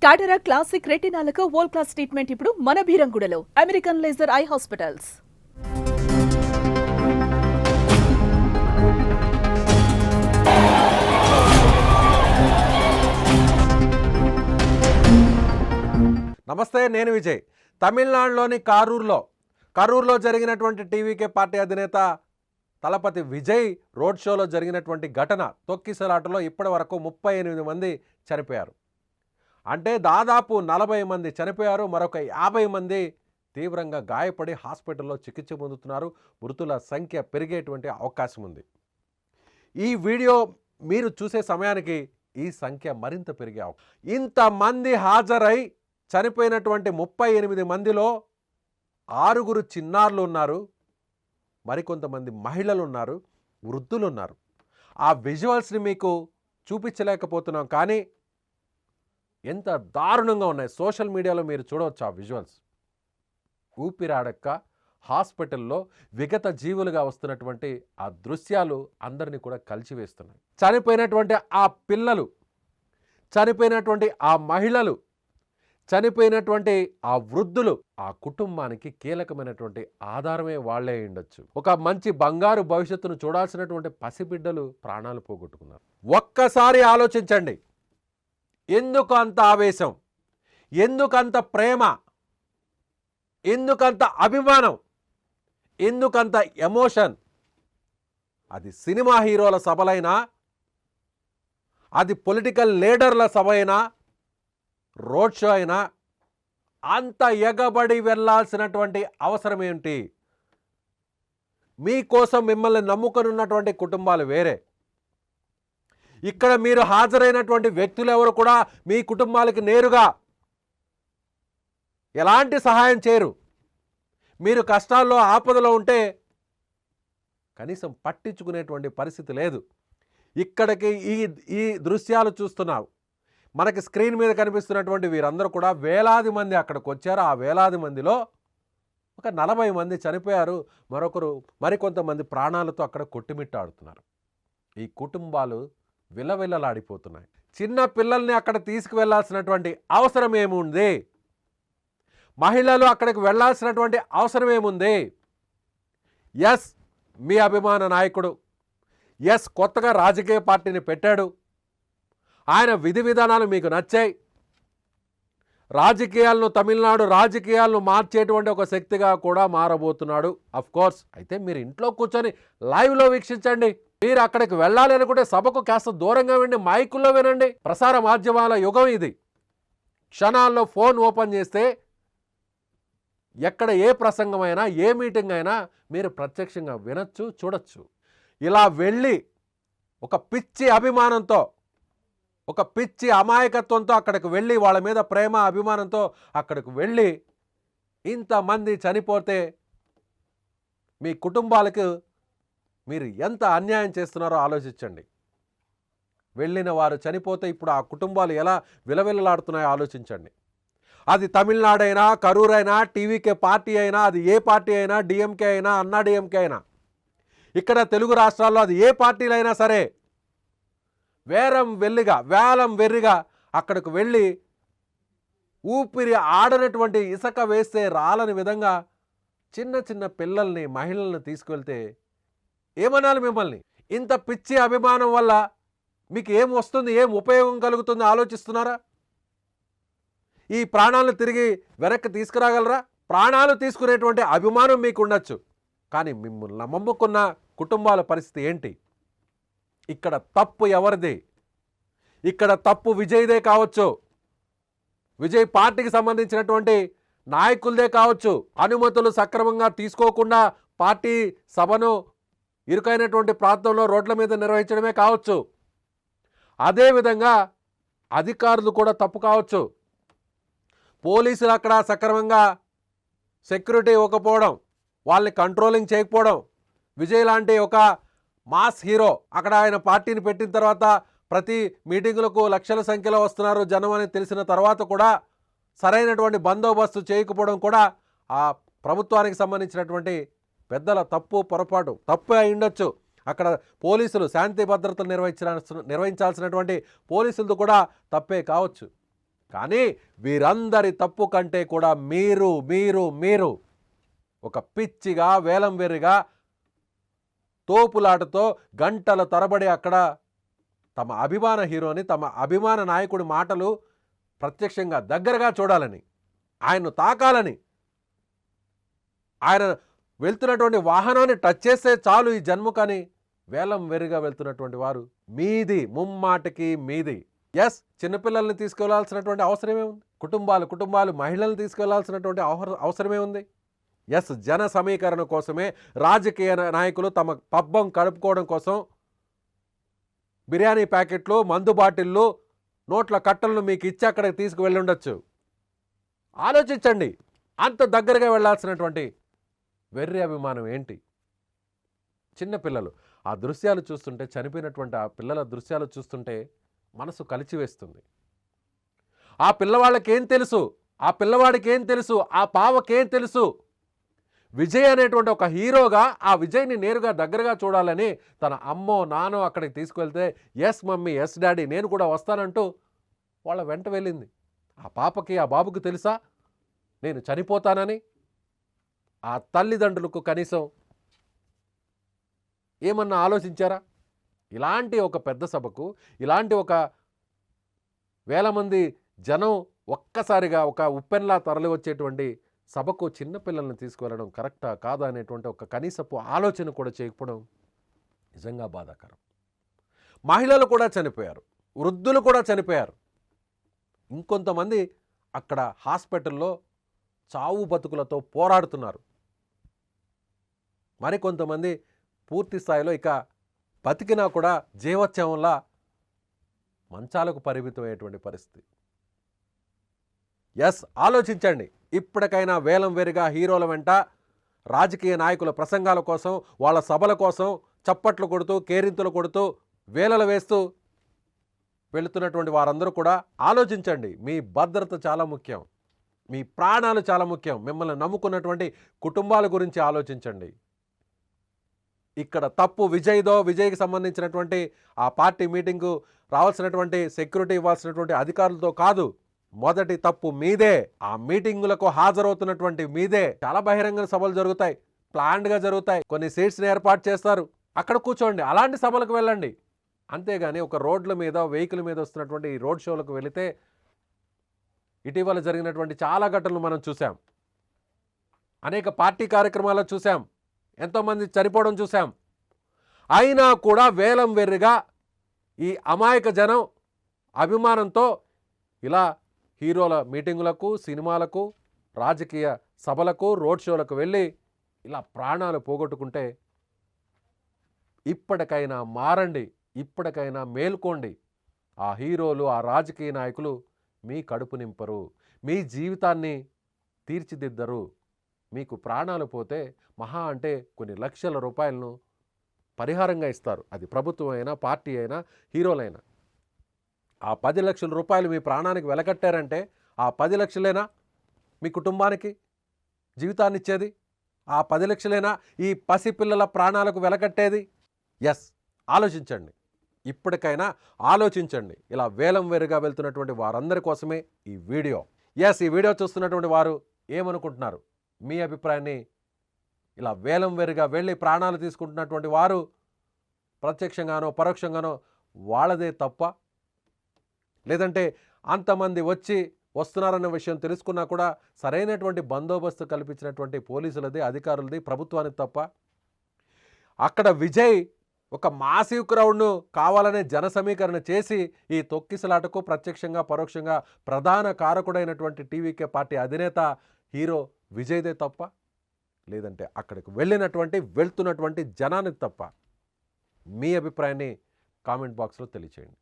టాటరా classic రెటినాలకు world class treatment ఇప్పుడు మన భీరంగూడలో American laser eye hospitals. నమస్తే, నేను విజయ్. తమిళనాడులోని కరూర్లో జరిగినటువంటి టీవీకే పార్టీ అధినేత తలపతి విజయ్ రోడ్ షోలో జరిగినటువంటి ఘటన, తొక్కిసలాటలో ఇప్పటి వరకు 38 మంది చనిపోయారు. అంటే దాదాపు 40 మంది చనిపోయారు, మరొక 50 మంది తీవ్రంగా గాయపడి హాస్పిటల్లో చికిత్స పొందుతున్నారు. మృతుల సంఖ్య పెరిగేటువంటి అవకాశం ఉంది. ఈ వీడియో మీరు చూసే సమయానికి ఈ సంఖ్య మరింత పెరిగే అవకాశం. ఇంతమంది హాజరై చనిపోయినటువంటి 38 మందిలో 6 చిన్నారులు ఉన్నారు, మరికొంతమంది మహిళలు ఉన్నారు, వృద్ధులు ఉన్నారు. ఆ విజువల్స్ని మీకు చూపించలేకపోతున్నాం, కానీ ఎంత దారుణంగా ఉన్నాయి. సోషల్ మీడియాలో మీరు చూడవచ్చు ఆ విజువల్స్. ఊపిరాడక హాస్పిటల్లో విగత జీవులుగా వస్తున్నటువంటి ఆ దృశ్యాలు అందరినీ కూడా కలిచివేస్తున్నాయి. చనిపోయినటువంటి ఆ పిల్లలు, చనిపోయినటువంటి ఆ మహిళలు, చనిపోయినటువంటి ఆ వృద్ధులు, ఆ కుటుంబానికి కీలకమైనటువంటి ఆధారమే వాళ్లే ఉండొచ్చు. ఒక మంచి బంగారు భవిష్యత్తును చూడాల్సినటువంటి పసిబిడ్డలు ప్రాణాలు పోగొట్టుకున్నారు. ఒక్కసారి ఆలోచించండి, ఎందుకు అంత ఆవేశం, ఎందుకంత ప్రేమ, ఎందుకంత అభిమానం, ఎందుకంత ఎమోషన్? అది సినిమా హీరోల సభలైనా, అది పొలిటికల్ లీడర్ల సభ అయినా, రోడ్ షో అయినా, అంత ఎగబడి వెళ్ళాల్సినటువంటి అవసరం ఏంటి? మీకోసం మిమ్మల్ని నమ్ముకొని ఉన్నటువంటి కుటుంబాలు వేరే. ఇక్కడ మీరు హాజరైనటువంటి వ్యక్తులు ఎవరు కూడా మీ కుటుంబాలకి నేరుగా ఎలాంటి సహాయం చేయరు. మీరు కష్టాల్లో ఆపదలో ఉంటే కనీసం పట్టించుకునేటువంటి పరిస్థితి లేదు. ఇక్కడికి ఈ దృశ్యాలు చూస్తున్నావు. మనకి స్క్రీన్ మీద కనిపిస్తున్నటువంటి వీరందరూ కూడా వేలాది మంది అక్కడికి వచ్చారు. ఆ వేలాది మందిలో ఒక 40 మంది చనిపోయారు, మరికొంతమంది ప్రాణాలతో అక్కడ కొట్టుమిట్టాడుతున్నారు. ఈ కుటుంబాలు విలవిలలాడిపోతున్నాయి. చిన్న పిల్లల్ని అక్కడ తీసుకువెళ్లాల్సినటువంటి అవసరం ఏముంది? మహిళలు అక్కడికి వెళ్లాల్సినటువంటి అవసరం ఏముంది? ఎస్, మీ అభిమాన నాయకుడు, ఎస్, కొత్తగా రాజకీయ పార్టీని పెట్టాడు, ఆయన విధి విధానాలు మీకు నచ్చాయి, తమిళనాడు రాజకీయాలను మార్చేటువంటి ఒక శక్తిగా కూడా మారబోతున్నాడు. అఫ్ కోర్స్, అయితే మీరు ఇంట్లో కూర్చొని లైవ్లో వీక్షించండి. మీరు అక్కడికి వెళ్ళాలి అనుకుంటే సభకు కాస్త దూరంగా వినండి, మైకుల్లో వినండి. ప్రసార మాధ్యమాల యుగం ఇది. క్షణాల్లో ఫోన్ ఓపెన్ చేస్తే ఎక్కడ ఏ ప్రసంగమైనా, ఏ మీటింగ్ అయినా మీరు ప్రత్యక్షంగా వినొచ్చు, చూడొచ్చు. ఇలా వెళ్ళి ఒక పిచ్చి అభిమానంతో, ఒక పిచ్చి అమాయకత్వంతో అక్కడికి వెళ్ళి, వాళ్ళ మీద ప్రేమ అభిమానంతో అక్కడికి వెళ్ళి ఇంతమంది చనిపోతే మీ కుటుంబాలకు మీరు ఎంత అన్యాయం చేస్తున్నారో ఆలోచించండి. వెళ్ళిన వారు చనిపోతే ఇప్పుడు ఆ కుటుంబాలు ఎలా విలవిలలాడుతున్నాయో ఆలోచించండి. అది తమిళనాడు అయినా, కరూర్ అయినా, టీవీకే పార్టీ అయినా, అది ఏ పార్టీ అయినా, డిఎంకే అయినా, అన్నా డిఎంకే అయినా, ఇక్కడ తెలుగు రాష్ట్రాల్లో అది ఏ పార్టీలైనా సరే వేలం వెర్రిగా అక్కడికి వెళ్ళి ఊపిరి ఆడనటువంటి, ఇసుక వేస్తే రాలని విధంగా చిన్న చిన్న పిల్లల్ని, మహిళల్ని తీసుకువెళ్తే ఏమనాలి మిమ్మల్ని? ఇంత పిచ్చి అభిమానం వల్ల మీకు ఏం వస్తుంది, ఏం ఉపయోగం కలుగుతుంది ఆలోచిస్తున్నారా? ఈ ప్రాణాలను తిరిగి వెనక్కి తీసుకురాగలరా? ప్రాణాలు తీసుకునేటువంటి అభిమానం మీకు ఉండొచ్చు, కానీ మిమ్మల్ని నమ్ముకున్న కుటుంబాల పరిస్థితి ఏంటి? ఇక్కడ తప్పు ఎవరిది? ఇక్కడ తప్పు విజయ్దే కావచ్చు, విజయ్ పార్టీకి సంబంధించినటువంటి నాయకులదే కావచ్చు. అనుమతులు సక్రమంగా తీసుకోకుండా పార్టీ సభను ఇరుకైనటువంటి ప్రాంతంలో రోడ్ల మీద నిర్వహించడమే కావచ్చు. అదేవిధంగా అధికారులు కూడా తప్పు కావచ్చు. పోలీసులు అక్కడ సక్రమంగా సెక్యూరిటీ ఇవ్వకపోవడం, వాళ్ళని కంట్రోలింగ్ చేయకపోవడం. విజయ్ లాంటి ఒక మాస్ హీరో అక్కడ ఆయన పార్టీని పెట్టిన తర్వాత ప్రతి మీటింగులకు లక్షల సంఖ్యలో వస్తున్నారు జనం అని తెలిసిన తర్వాత కూడా సరైనటువంటి బందోబస్తు చేయకపోవడం కూడా ఆ ప్రభుత్వానికి సంబంధించినటువంటి పెద్దల పొరపాటు అయి ఉండొచ్చు. అక్కడ పోలీసులు శాంతి భద్రతలు నిర్వహించాల్సినటువంటి పోలీసులది కూడా తప్పే కావచ్చు. కానీ వీరందరి తప్పు కంటే కూడా మీరు మీరు మీరు ఒక పిచ్చిగా వేలం వెర్రిగా తోపులాటతో గంటల తరబడి అక్కడ తమ అభిమాన హీరోని తమ అభిమాన నాయకుడి మాటలు ప్రత్యక్షంగా దగ్గరగా చూడాలని, ఆయన్ను తాకాలని, ఆయన వెళ్తున్నటువంటి వాహనాన్ని టచ్ చేస్తే చాలు ఈ జన్మకని వేలం వెర్రిగా వెళ్తున్నటువంటి వారు మీది, ముమ్మాటికి మీది. ఎస్, చిన్నపిల్లల్ని తీసుకెళ్లాల్సినటువంటి అవసరమే ఉంది. కుటుంబాలు మహిళల్ని తీసుకెళ్లాల్సినటువంటి అవసరమే ఉంది. ఎస్, జన సమీకరణ కోసమే రాజకీయ నాయకులు తమ పబ్బం కడుపుకోవడం కోసం బిర్యానీ ప్యాకెట్లు, మందు బాటిళ్ళు, నోట్ల కట్టలను మీకు ఇచ్చి అక్కడికి తీసుకువెళ్ళి ఉండొచ్చు. ఆలోచించండి, అంత దగ్గరగా వెళ్ళాల్సినటువంటి వెర్రి అభిమానం ఏంటి? చిన్నపిల్లలు ఆ దృశ్యాలు చూస్తుంటే, చనిపోయినటువంటి ఆ పిల్లల దృశ్యాలు చూస్తుంటే మనసు కలిచివేస్తుంది. ఆ పిల్లవాళ్ళకేం తెలుసు, ఆ పిల్లవాడికి ఏం తెలుసు, ఆ పావకేం తెలుసు? విజయ్ అనేటువంటి ఒక హీరోగా ఆ విజయ్ని నేరుగా దగ్గరగా చూడాలని తన అమ్మో నానో అక్కడికి తీసుకువెళ్తే, ఎస్ మమ్మీ, ఎస్ డాడీ, నేను కూడా వస్తానంటూ వాళ్ళ వెంట వెళ్ళింది. ఆ పాపకి ఆ బాబుకి తెలుసా నేను చనిపోతానని? ఆ తల్లిదండ్రులకు కనీసం ఏమన్నా ఆలోచించారా? ఇలాంటి ఒక పెద్ద సభకు, ఇలాంటి ఒక వేల మంది జనం ఒక్కసారిగా ఒక ఉప్పెన్లా తరలి వచ్చేటువంటి సభకు చిన్నపిల్లల్ని తీసుకువెళ్ళడం కరెక్టా కాదా అనేటువంటి ఒక కనీసపు ఆలోచన కూడా చేయకపోవడం నిజంగా బాధాకరం. మహిళలు కూడా చనిపోయారు, వృద్ధులు కూడా చనిపోయారు. ఇంకొంతమంది అక్కడ హాస్పిటల్లో చావు బతుకులతో పోరాడుతున్నారు. మరికొంతమంది పూర్తి స్థాయిలో ఇక బతికినా కూడా జీవోత్సవంలా మంచాలకు పరిమితమయ్యేటువంటి పరిస్థితి. ఎస్, ఆలోచించండి. ఇప్పటికైనా వేలం వెరిగా హీరోల వెంట రాజకీయ నాయకుల ప్రసంగాల కోసం, వాళ్ళ సభల కోసం చప్పట్లు కొడుతూ, కేరింతలు కొడుతూ, వేలలు వేస్తూ వెళుతున్నటువంటి వారందరూ కూడా ఆలోచించండి. మీ భద్రత చాలా ముఖ్యం, మీ ప్రాణాలు చాలా ముఖ్యం. మిమ్మల్ని నమ్ముకున్నటువంటి కుటుంబాల గురించి ఆలోచించండి. ఇక్కడ తప్పు విజయ్దో, విజయ్కి సంబంధించినటువంటి ఆ పార్టీ మీటింగ్కు రావాల్సినటువంటి సెక్యూరిటీ ఇవ్వాల్సినటువంటి అధికారులతో కాదు. మొదటి తప్పు మీదే. ఆ మీటింగులకు హాజరవుతున్నటువంటి మీదే. చాలా బహిరంగ సభలు జరుగుతాయి, ప్లాన్డ్గా జరుగుతాయి, కొన్ని సీట్స్ని ఏర్పాటు చేస్తారు, అక్కడ కూర్చోండి, అలాంటి సభలకు వెళ్ళండి. అంతేగాని ఒక రోడ్ల మీద, వెహికల్ మీద వస్తున్నటువంటి ఈ రోడ్ షోలకు వెళితే ఇటీవల జరిగినటువంటి చాలా ఘటనలు మనం చూసాం. అనేక పార్టీ కార్యక్రమాల్లో చూసాం, ఎంతోమంది చనిపోవడం చూసాం. అయినా కూడా వేలం వెర్రిగా ఈ అమాయక జనం అభిమానంతో ఇలా హీరోల మీటింగులకు, సినిమాలకు, రాజకీయ సభలకు, రోడ్ షోలకు వెళ్ళి ఇలా ప్రాణాలు పోగొట్టుకుంటే ఇప్పటికైనా మారండి, ఇప్పటికైనా మేల్కోండి. ఆ హీరోలు, ఆ రాజకీయ నాయకులు మీ కడుపు నింపరు, మీ జీవితాన్ని తీర్చిదిద్దరు. మీకు ప్రాణాలు పోతే మహా అంటే కొన్ని లక్షల రూపాయలను పరిహారంగా ఇస్తారు. అది ప్రభుత్వం అయినా, పార్టీ అయినా, హీరోలైనా. ఆ 10 లక్షల రూపాయలు మీ ప్రాణానికి వెలకట్టారంటే ఆ 10 లక్షలేనా మీ కుటుంబానికి జీవితాన్ని ఇచ్చేది? ఆ 10 లక్షలేనా ఈ పసిపిల్లల ప్రాణాలకు వెలకట్టేది? ఎస్, ఆలోచించండి, ఇప్పటికైనా ఆలోచించండి. ఇలా వేలం వేరుగా వెళ్తున్నటువంటి వారందరి కోసమే ఈ వీడియో. ఎస్, ఈ వీడియో చూస్తున్నటువంటి వారు ఏమనుకుంటున్నారు? మీ అభిప్రాయాన్ని, ఇలా వేలం వేరుగా వెళ్ళి ప్రాణాలు తీసుకుంటున్నటువంటి వారు ప్రత్యక్షంగానో పరోక్షంగానో వాళ్ళదే తప్ప, లేదంటే అంతమంది వస్తున్నారన్న విషయం తెలుసుకున్నా కూడా సరైనటువంటి బందోబస్తు కల్పించినటువంటి పోలీసులది, అధికారులది, ప్రభుత్వానికి తప్ప? అక్కడ విజయ్ ఒక మాసివ్ క్రౌడ్ను కావాలనే జన సమీకరణ చేసి ఈ తొక్కిసలాటకు ప్రత్యక్షంగా పరోక్షంగా ప్రధాన కారకుడైనటువంటి టీవీకే పార్టీ అధినేత హీరో విజయ్దే తప్ప, లేదంటే అక్కడికి వెళ్తున్నటువంటి జనానికి తప్ప? మీ అభిప్రాయాన్ని కామెంట్ బాక్స్లో తెలియచేయండి.